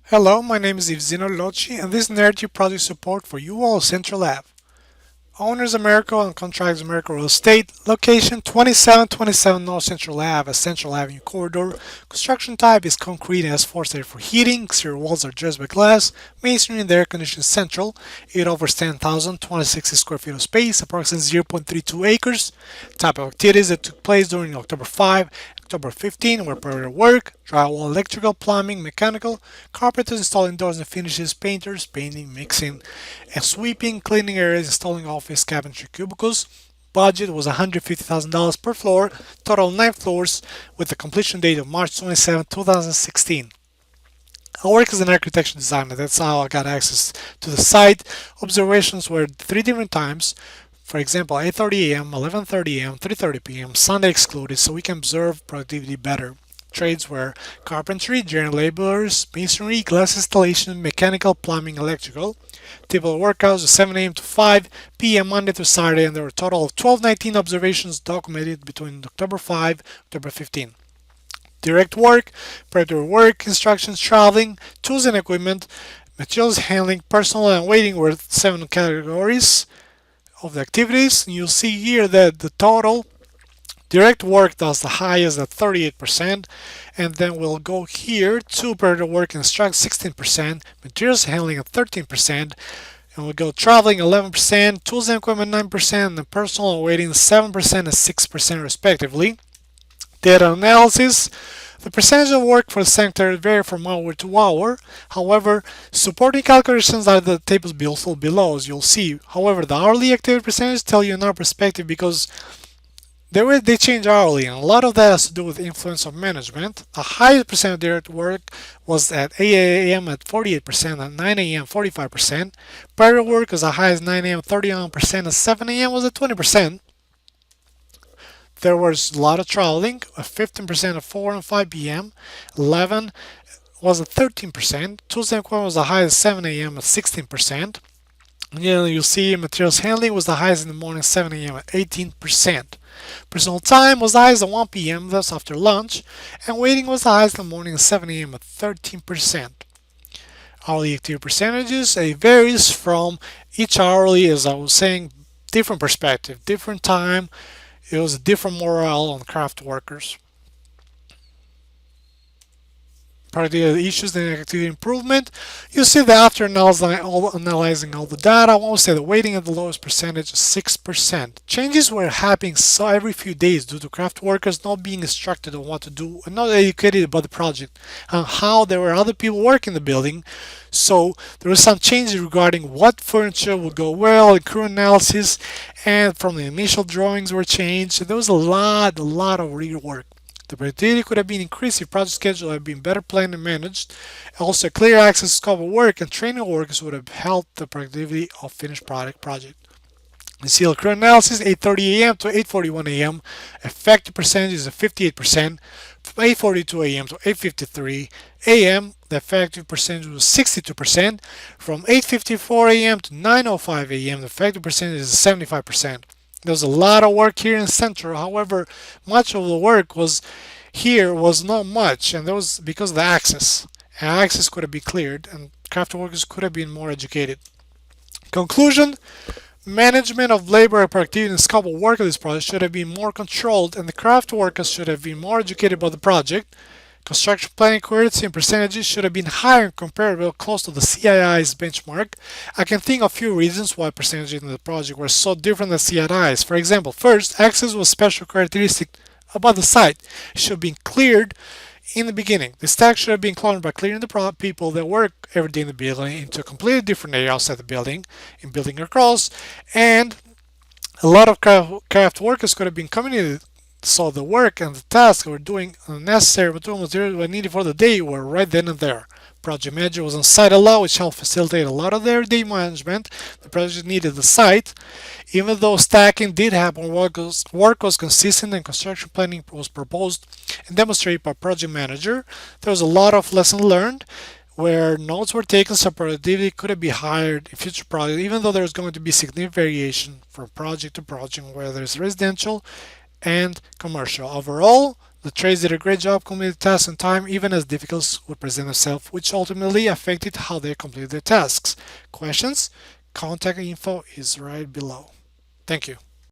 Hello, my name is Ivzino Loci, and this is Narrative Project Support for UAL Central Lab. Owners America and Contracts America Real Estate. Location 2727 North Central Ave, a Central Avenue corridor. Construction type is concrete and has forced area for heating. Exterior walls are dressed by glass. Masonry and air conditioning central. It offers 10,026 square feet of space, approximately 0.32 acres. Type of activities that took place during October 5 October 15 were perimeter work, drywall, electrical, plumbing, mechanical, carpenters installing doors and finishes, painters, painting, mixing, and sweeping, cleaning areas, installing office cabinetry cubicles. Budget was $150,000 per floor, total 9 floors, with a completion date of March 27, 2016. I work as an architecture designer. That's how I got access to the site. Observations were 3 different times. For example, 8:30 a.m., 11:30 a.m., 3:30 p.m., Sunday excluded, so we can observe productivity better. Trades were carpentry, general laborers, masonry, glass installation, mechanical, plumbing, electrical. Typical work hours was 7 a.m. to 5 p.m. Monday to Saturday, and there were a total of 1219 observations documented between October 5 October 15. Direct work, preparatory work, instructions, traveling, tools and equipment, materials handling, personal and waiting were 7 categories of the activities. You'll see here that the total direct work does the highest at 38%, and then we'll go here to preparatory work and instruct 16%, materials handling at 13%, and we'll go traveling 11%, tools and equipment 9%, and personal and waiting 7% and 6% respectively. Data analysis. The percentage of work for the sector vary from hour to hour. However, supporting calculations are the tables below, as you'll see. However, the hourly activity percentage tell you another perspective because they change hourly, and a lot of that has to do with influence of management. The highest percent of direct work was at 8 a.m. at 48%, at 9 a.m. 45%. Prior work was as high as 9 a.m. 31%, and 7 a.m. was at 20%. There was a lot of traveling, 15% at 4 and 5 p.m., 11 was at 13%, Tuesday equipment was the highest 7 a.m. at 16%. And you'll see materials handling was the highest in the morning 7 a.m. at 18%. Personal time was the highest at 1 p.m., that's after lunch, and waiting was the highest in the morning at 7 a.m. at 13%. Hourly activity percentages, it varies from each hourly, as I was saying, different perspective, different time, it was a different morale on craft workers. Part of the issues and activity improvement, you see that after analyzing all the data, I want to say the weighting at the lowest percentage is 6%. Changes were happening so every few days due to craft workers not being instructed on what to do and not educated about the project and how there were other people working in the building. So there was some changes regarding what furniture would go well in crew analysis, and from the initial drawings were changed. So there was a lot of rework. The productivity could have been increased if project schedule had been better planned and managed. Also, clear access to scope of work and training workers would have helped the productivity of finished project. You see the current analysis 8:30 a.m. to 8:41 a.m. Effective percentage is 58%. From 8:42 a.m. to 8:53 a.m. the effective percentage was 62%. From 8:54 a.m. to 9:05 a.m. the effective percentage is 75%. There's a lot of work here in Central. However, much of the work was not much, and that was because of the access. And access could have been cleared, and craft workers could have been more educated. Conclusion: management of labor and productivity and scope of work of this project should have been more controlled, and the craft workers should have been more educated about the project. Construction planning accuracy and percentages should have been higher and comparable close to the CII's benchmark. I can think of a few reasons why percentages in the project were so different than CII's. For example, first, access was special characteristic about the site. It should have been cleared in the beginning. The stack should have been cloned by clearing the people that work every day in the building into a completely different area outside the building, in building across, and a lot of craft workers could have been communicated, so the work and the tasks were doing necessary materials were needed for the day were right then and there. Project manager was on site a lot, which helped facilitate a lot of their day management. The project needed the site. Even though stacking did happen, work was consistent and construction planning was proposed and demonstrated by project manager. There was a lot of lessons learned where notes were taken so productivity could be higher in future projects, even though there's going to be significant variation from project to project, whether it's residential and commercial. Overall, The trades did a great job completing the tasks on time, even as difficulties would present themselves, which ultimately affected how they completed their tasks. Questions? Contact info is right below. Thank you.